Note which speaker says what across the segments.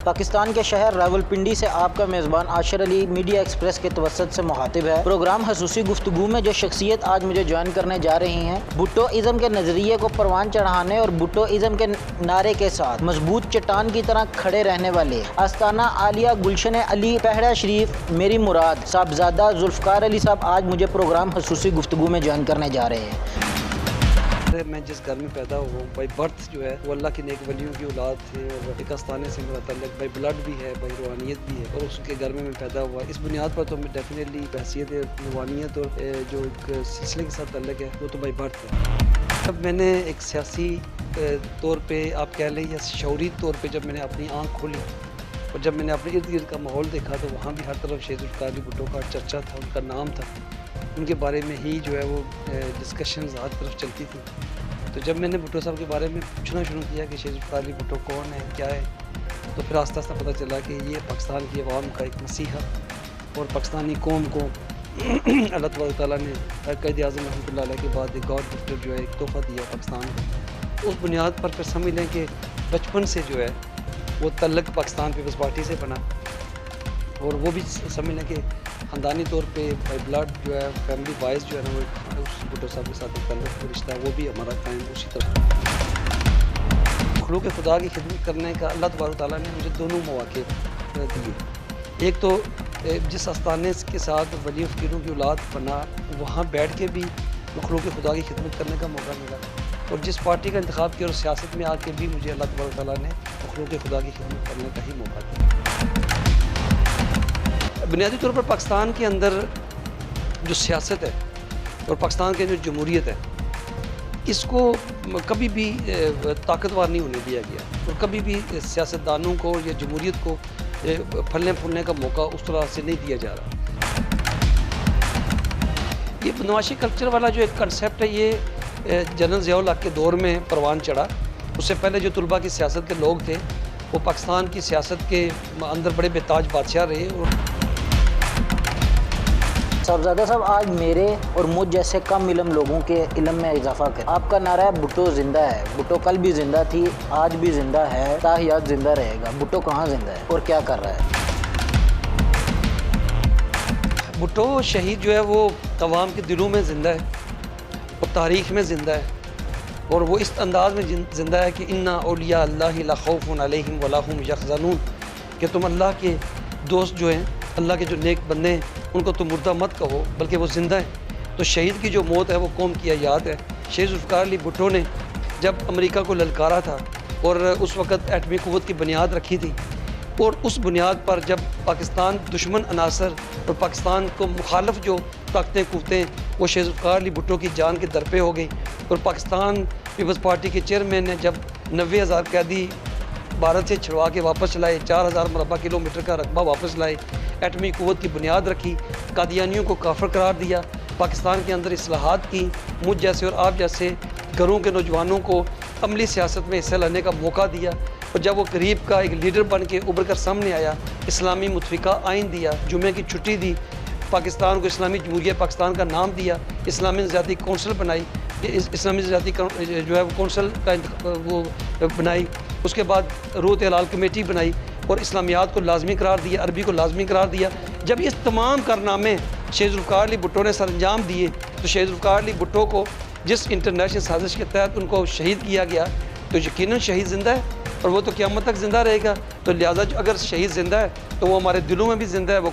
Speaker 1: पाकिस्तान के शहर रावलपिंडी से आपका मेज़बान आशर अली मीडिया एक्सप्रेस के तवसत से मुखातिब है। प्रोग्राम खसूसी गुफ्तगू में जो शख्सियत आज मुझे ज्वाइन करने जा रही हैं, भुट्टोइज़म के नज़रिए को परवान चढ़ाने और भुट्टोइज़म के नारे के साथ मजबूत चट्टान की तरह खड़े रहने वाले आस्ताना आलिया गुलशन अली पहड़ा शरीफ मेरी मुराद साहबजादा जुल्फ़कार अली साहब आज मुझे प्रोग्राम खसूसी गुफ्तगू में ज्वाइन करने जा रहे हैं।
Speaker 2: मैं जिस घर में पैदा हुआ हूँ, भाई बर्थ जो है वो अल्लाह के नेक वलियों की औलाद थे और एक आस्थाने से मेरा तल्लक भाई ब्लड भी है, भाई रूहानियत भी है और उसके घर में मैं पैदा हुआ। इस बुनियाद पर तो मैं डेफिनेटली हैसियत रूहानियत और जो एक सिलसिले के साथ तल्लक है वो तो भाई बर्थ है। जब मैंने एक सियासी तौर पर आप कह लें या शऊरी तौर पर जब मैंने अपनी आँख खोली और जब मैंने अपने इर्द गिर्द का माहौल देखा तो वहाँ भी हर तरफ शेर जुल्फ़कार अली भुट्टो का चर्चा था, उनका नाम था, उनके बारे में ही जो है वो डिस्कशंस हर तरफ चलती थी। तो जब मैंने भुट्टो साहब के बारे में पूछना शुरू किया कि शेर जुल्फ़कार अली भुट्टो कौन है, क्या है, तो फिर आस्ता आस्ता पता चला कि ये पाकिस्तान की आवाम का एक मसीहा और पाकिस्तानी कौम को अल्लाह ताला ने क़ायद आज़म रहमतुल्लाह अलैह के बाद एक गॉड गिफ्टेड जो है एक तोहफ़ा दिया पाकिस्तान को। उस बुनियाद पर फिर समझ लें कि बचपन से जो है वो तल्लक पाकिस्तान पीपल्स पार्टी से बना और वो भी समझ लें कि ख़ानदानी तौर पे बाई ब्लड जो है फैमिली वाइज जो है ना वो उस भुट्टो साहब के साथ एक तल्लक रिश्ता है वो भी हमारा कायम उसी तरह। मखलूक खुदा की खिदमत करने का अल्लाह तबारक तआला ने मुझे दोनों मौके दिए। एक तो जिस आस्थाने के साथ वली फ़कीरों की औलाद बना वहाँ बैठ के भी मखलूक खुदा की खिदमत करने का मौका मिला और जिस पार्टी का इंतखाब किया और सियासत में आके भी मुझे अल्लाह तबारक तआला ने मखलूक खुदा की खिदमत करने का ही मौका दिया। बुनियादी तौर पर पाकिस्तान के अंदर जो सियासत है और पाकिस्तान के जो जमहूरियत है इसको कभी भी ताकतवर नहीं होने दिया गया और कभी भी सियासतदानों को या जमहूरियत को फलने फूलने का मौका उस तरह से नहीं दिया जा रहा। ये बनवाशी कल्चर वाला जो एक कंसेप्ट है ये जनरल ज़िया-उल हक़ के दौर में परवान चढ़ा। उससे पहले जो तुलबा की सियासत के लोग थे वो पाकिस्तान की सियासत के अंदर बड़े बेताज बादशाह रहे। और
Speaker 1: साहबजादा साहब आज मेरे और मुझ जैसे कम इलम लोगों के इलम में इजाफा करें। आपका नारा है भुट्टो ज़िंदा है। भुट्टो कल भी ज़िंदा थी, आज भी ज़िंदा है, ताहियात ज़िंदा रहेगा। भुट्टो कहाँ ज़िंदा है और क्या कर रहा है?
Speaker 2: भुट्टो शहीद जो है वो तमाम के दिलों में ज़िंदा है और तारीख़ में ज़िंदा है और वो इस अंदाज़ में ज़िंदा है कि इन्ना औलिया अल्लाहि ला खौफुन अलैहिम वला हुम यहज़नून, कि तुम अल्लाह के दोस्त जो हैं, अल्लाह के जो नेक बंदे हैं, उनको तुम मुर्दा मत कहो बल्कि वो ज़िंदा है। तो शहीद की जो मौत है वो कौम की याद है। शेर जुल्फ़कार अली भुट्टो ने जब अमेरिका को ललकारा था और उस वक़्त एटमी क़ुव्वत की बुनियाद रखी थी और उस बुनियाद पर जब पाकिस्तान दुश्मन अनासर और पाकिस्तान को मुखालफ जो ताकतें कुव्वतें वो शेर जुल्फ़कार अली भुट्टो की जान के दरपे हो गई और पाकिस्तान पीपल्स पार्टी के चेयरमैन ने जब 90,000 कैदी भारत से छुड़वा के वापस लाए, 4,000 मरबा किलोमीटर का रकबा वापस लाए, एटमी क़ुव्वत की बुनियाद रखी, कादियानियों को काफिर करार दिया, पाकिस्तान के अंदर इस्लाहात की, मुझ जैसे और आप जैसे घरों के नौजवानों को अमली सियासत में हिस्सा लेने का मौका दिया और जब वो करीब का एक लीडर बन के उभर कर सामने आया, इस्लामी मुतफ़िका आइन दिया, जुमे की छुट्टी दी, पाकिस्तान को इस्लामी जमहूरियत पाकिस्तान का नाम दिया, इस्लामी नज़ाती कौंसल बनाई, इस्लामी नज़ाती जो है वो कौंसल का वो बनाई, उसके बाद रोत हलाल कमेटी बनाई और इस्लामियात को लाजमी करार दिया, अरबी को लाजमी करार दिया। जब ये तमाम कारनामे शेर जुल्फ़कार अली भुट्टो ने सरअंजाम दिए तो शेर जुल्फ़कार अली भुट्टो को जिस इंटरनेशनल साजिश के तहत उनको शहीद किया गया तो यकीनन शहीद ज़िंदा है और वो तो क़यामत तक ज़िंदा रहेगा। तो लिहाजा अगर शहीद ज़िंदा है तो वो हमारे दिलों में भी ज़िंदा है, वो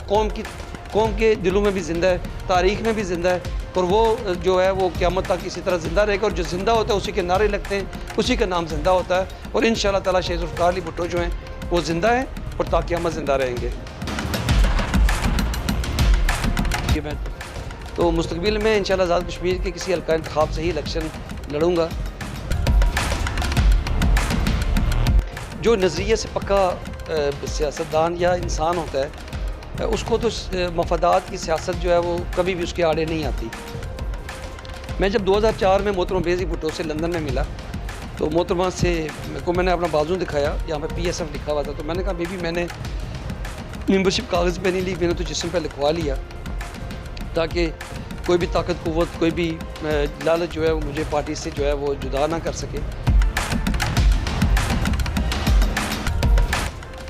Speaker 2: कौम के दिलों में भी ज़िंदा है, तारीख़ में भी ज़िंदा है और वो जो है वो क़यामत तक इसी तरह ज़िंदा रहेगा और जो ज़िंदा होता है उसी के नारे लगते हैं, उसी का नाम ज़िंदा होता है और इंशाअल्लाह ताला शेर जुल्फ़कार अली भुट्टो जो हैं वो ज़िंदा है और ता क़यामत ज़िंदा रहेंगे। तो मुस्तक़बिल में इंशाअल्लाह आज़ाद कश्मीर के किसी हल्का इंतखाब से ही इलेक्शन लड़ूँगा। जो नज़रिए से पक्का सियासतदान या इंसान होता है उसको तो मफादात की सियासत जो है वो कभी भी उसके आड़े नहीं आती। मैं जब 2004 में मोहतरमा बेज़ी भुट्टो से लंदन में मिला तो मोहतरमा से को मैंने अपना बाजू दिखाया, यहाँ पे PSF लिखा हुआ था, तो मैंने कहा बेबी मैंने मेंबरशिप कागज़ पे नहीं ली, मैंने तो जिस्म पे लिखवा लिया ताकि कोई भी ताकत कुव्वत कोई भी लालच जो है वो मुझे पार्टी से जो है वो जुदा ना कर सके।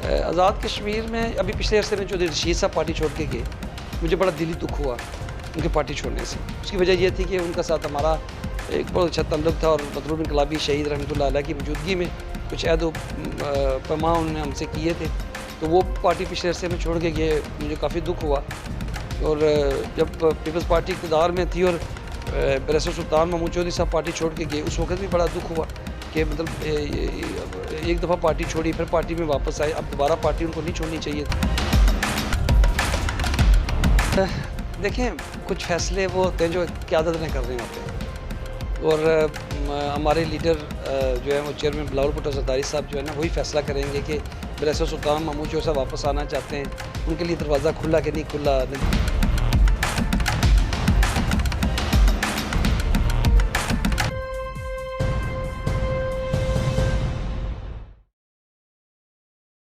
Speaker 2: आज़ाद कश्मीर में अभी पिछले अरसे में चौधरी रशीद साहब पार्टी छोड़ के गए, मुझे बड़ा दिली दुख हुआ उनके पार्टी छोड़ने से। उसकी वजह यह थी कि उनका साथ हमारा एक बहुत अच्छा ताल्लुक़ था और मतलूब इनकलाबी शहीद रहमतुल्लाह अलैह की मौजूदगी में कुछ अहद पैमा उन्होंने हमसे किए थे, तो वो पार्टी पिछले अरसे में छोड़ के गए, मुझे काफ़ी दुख हुआ। और जब पीपल्स पार्टी इक़्तिदार में थी और बैरिस्टर सुल्तान महमूद चौधरी साहब पार्टी छोड़ के गए, उस वक्त भी बड़ा दुख हुआ कि मतलब एक दफ़ा पार्टी छोड़ी फिर पार्टी में वापस आए, अब दोबारा पार्टी उनको नहीं छोड़नी चाहिए। देखें, कुछ फ़ैसले वो होते हैं जो क़यादत ने कर रहे होते हैं, और हमारे लीडर जो है वो चेयरमैन बिलावल भुट्टो ज़रदारी साहब जो है ना वही फ़ैसला करेंगे कि बैरिस्टर सुल्तान महमूद चौधरी साहब वापस आना चाहते हैं, उनके लिए दरवाज़ा खुला कि नहीं खुला।